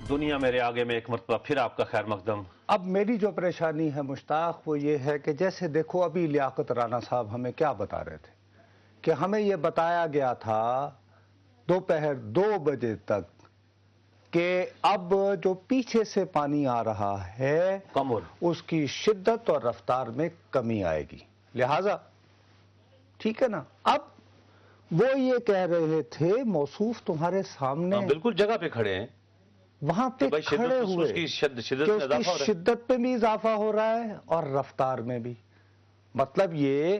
دنیا میرے آگے میں ایک مرتبہ پھر آپ کا خیر مقدم۔ اب میری جو پریشانی ہے مشتاق وہ یہ ہے کہ جیسے دیکھو ابھی لیاقت رانا صاحب ہمیں کیا بتا رہے تھے کہ ہمیں یہ بتایا گیا تھا دوپہر 2 بجے تک کہ اب جو پیچھے سے پانی آ رہا ہے اس کی شدت اور رفتار میں کمی آئے گی، لہذا ٹھیک ہے نا۔ اب وہ یہ کہہ رہے تھے موصوف تمہارے سامنے بالکل جگہ پہ کھڑے ہیں، وہاں پہ کھڑے ہوئے کہ اس کی شدت میں بھی اضافہ ہو رہا ہے اور رفتار میں بھی، مطلب یہ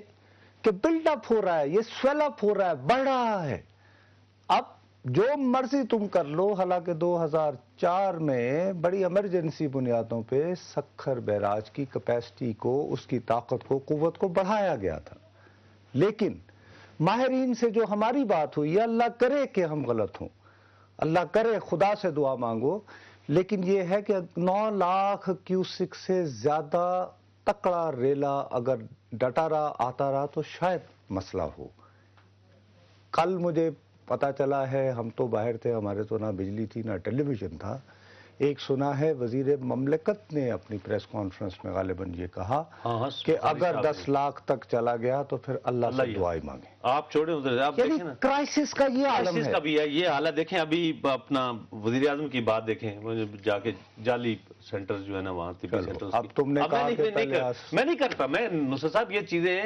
کہ بلڈ اپ ہو رہا ہے، یہ سویل اپ ہو رہا ہے، بڑھ رہا ہے۔ اب جو مرضی تم کر لو، حالانکہ 2004 میں بڑی ایمرجنسی بنیادوں پہ سکھر بیراج کی کیپیسٹی کو، اس کی طاقت کو، قوت کو بڑھایا گیا تھا، لیکن ماہرین سے جو ہماری بات ہوئی ہے، اللہ کرے کہ ہم غلط ہوں، اللہ کرے، خدا سے دعا مانگو، لیکن یہ ہے کہ 9 لاکھ کیوسک سے زیادہ تکڑا ریلا اگر ڈٹا رہا آتا رہا تو شاید مسئلہ ہو۔ کل مجھے پتا چلا ہے، ہم تو باہر تھے، ہمارے تو نہ بجلی تھی نہ ٹیلی ویژن تھا، ایک سنا ہے وزیر مملکت نے اپنی پریس کانفرنس میں غالباً یہ کہا کہ اگر 10 لاکھ تک چلا گیا تو پھر اللہ سے دعائیں مانگیں۔ آپ چھوڑیں ادھر، آپ دیکھیں نا کرائسس کا یہ عالم ہے، کرائسس کا بھی ہے یہ حالت۔ دیکھیں ابھی اپنا وزیر اعظم کی بات دیکھیں، جا کے جعلی سینٹرز جو ہے نا وہاں طبی سینٹرز، اب تم نے کہا کہ میں نہیں کرتا، میں نصر صاحب یہ چیزیں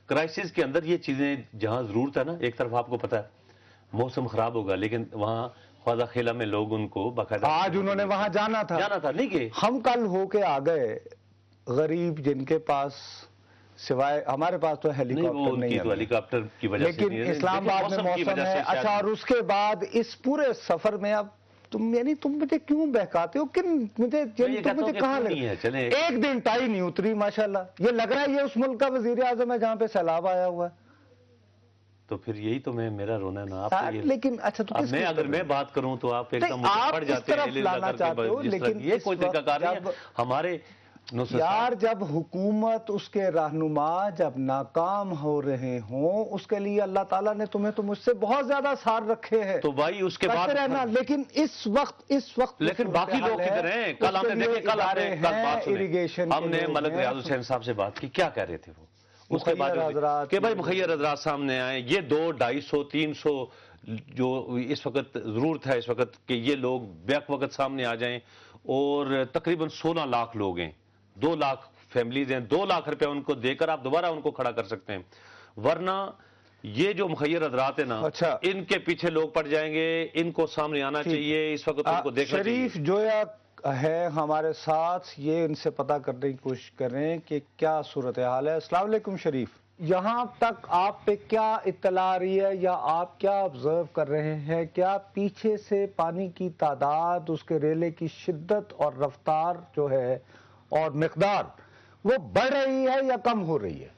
کرائسس کے اندر، یہ چیزیں جہاں ضرورت ہے نا، ایک طرف آپ کو پتا ہے موسم خراب ہوگا لیکن وہاں خواجہ خیلہ میں لوگ ان کو باقاعدہ، آج انہوں نے وہاں جانا تھا نہیں کہ ہم کل ہو کے آ گئے، غریب جن کے پاس سوائے ہمارے پاس تو ہیلی کاپٹر نہیں ہے، ہیلی کاپٹر کی وجہ سے لیکن اسلام آباد میں موسم ہے اچھا، اور اس کے بعد اس پورے سفر میں اب تم مجھے کیوں بہکاتے ہو؟ مجھے کہاں ایک دن ٹائی نہیں اتری، ماشاءاللہ یہ لگ رہا ہے یہ اس ملک کا وزیر اعظم ہے جہاں پہ سیلاب آیا ہوا ہے۔ تو پھر یہی تو میرا رونا ہے نا، لیکن اچھا تو اگر میں بات کروں تو آپ ایک دم پڑ جاتے ہیں، لیکن یہ کوئی طریقہ کار نہیں ہے ہمارے یار۔ جب حکومت، اس کے رہنما جب ناکام ہو رہے ہوں، اس کے لیے اللہ تعالیٰ نے تمہیں تو مجھ سے بہت زیادہ سار رکھے ہیں، تو بھائی اس کے بعد رہنا، لیکن اس وقت لیکن باقی لوگ کدھر ہیں؟ کل ہم نے دیکھے، کل بات سنی، ہم نے ملک ریاض حسین صاحب سے بات کی، کیا کہہ رہے تھے وہ اس کے بعد کہ بھائی مخیر حضرات سامنے آئیں، یہ 200، 250، 300 جو اس وقت ضرورت ہے اس وقت کہ یہ لوگ بیک وقت سامنے آ جائیں، اور تقریباً 16 لاکھ لوگ ہیں، 2 لاکھ فیملیز ہیں، 2 لاکھ روپے ان کو دے کر آپ دوبارہ ان کو کھڑا کر سکتے ہیں، ورنہ یہ جو مخیر حضرات ہیں نا، ان کے پیچھے لوگ پڑ جائیں گے، ان کو سامنے آنا چاہیے، اس وقت ان کو دیکھنا چاہیے۔ شریف جویا ہے ہمارے ساتھ، یہ ان سے پتہ کرنے کی کوشش کریں کہ کیا صورتحال ہے۔ السلام علیکم شریف، یہاں تک آپ پہ کیا اطلاع آ رہی ہے یا آپ کیا آبزرو کر رہے ہیں؟ کیا پیچھے سے پانی کی تعداد، اس کے ریلے کی شدت اور رفتار جو ہے اور مقدار وہ بڑھ رہی ہے یا کم ہو رہی ہے؟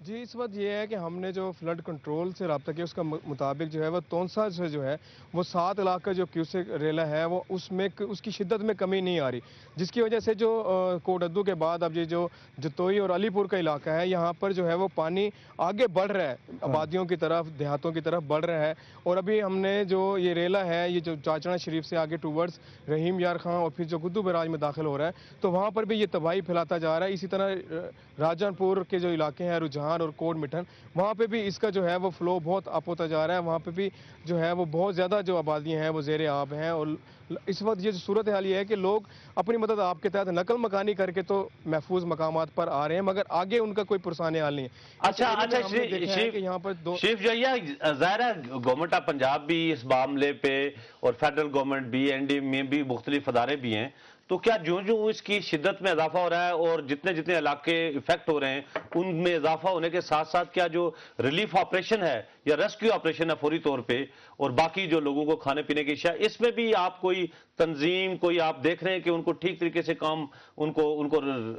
جی اس وقت یہ ہے کہ ہم نے جو فلڈ کنٹرول سے رابطہ کیا، اس کا مطابق جو ہے وہ تونسا سے جو ہے وہ 7 لاکھ کا جو کیوسک ریلا ہے وہ اس کی شدت میں کمی نہیں آ رہی، جس کی وجہ سے جو کوڈدو کے بعد اب یہ جو جتوئی اور علی پور کا علاقہ ہے، یہاں پر جو ہے وہ پانی آگے بڑھ رہا ہے، آبادیوں کی طرف، دیہاتوں کی طرف بڑھ رہا ہے، اور ابھی ہم نے جو یہ ریلا ہے یہ جو چاچڑا شریف سے آگے ٹوورڈز رحیم یار خان اور پھر جو گدو بیراج میں داخل ہو رہا ہے، تو وہاں پر بھی یہ تباہی پھیلاتا جا رہا ہے۔ اسی طرح راجن پور کے جو علاقے ہیں، رجحان اور کوٹ مٹھن، وہاں پہ بھی اس کا جو ہے وہ فلو بہت اپ ہوتا جا رہا ہے، وہاں پہ بھی جو ہے وہ بہت زیادہ جو آبادیاں ہیں وہ زیر آب ہیں، اور اس وقت یہ صورتحال یہ ہے کہ لوگ اپنی مدد آپ کے تحت نقل مکانی کر کے تو محفوظ مقامات پر آ رہے ہیں، مگر آگے ان کا کوئی پرسان حال نہیں ہے۔ اچھا شریف جو یہ ظاہر ہے گورنمنٹ آف پنجاب بھی اس معاملے پہ، اور فیڈرل گورنمنٹ بھی، این ڈی میں بھی مختلف ادارے بھی ہیں، تو کیا جو اس کی شدت میں اضافہ ہو رہا ہے اور جتنے علاقے افیکٹ ہو رہے ہیں ان میں اضافہ ہونے کے ساتھ ساتھ کیا جو ریلیف آپریشن ہے یا ریسکیو آپریشن ہے فوری طور پہ، اور باقی جو لوگوں کو کھانے پینے کی اشیاء، اس میں بھی آپ کوئی تنظیم، کوئی آپ دیکھ رہے ہیں کہ ان کو ٹھیک طریقے سے کام، ان کو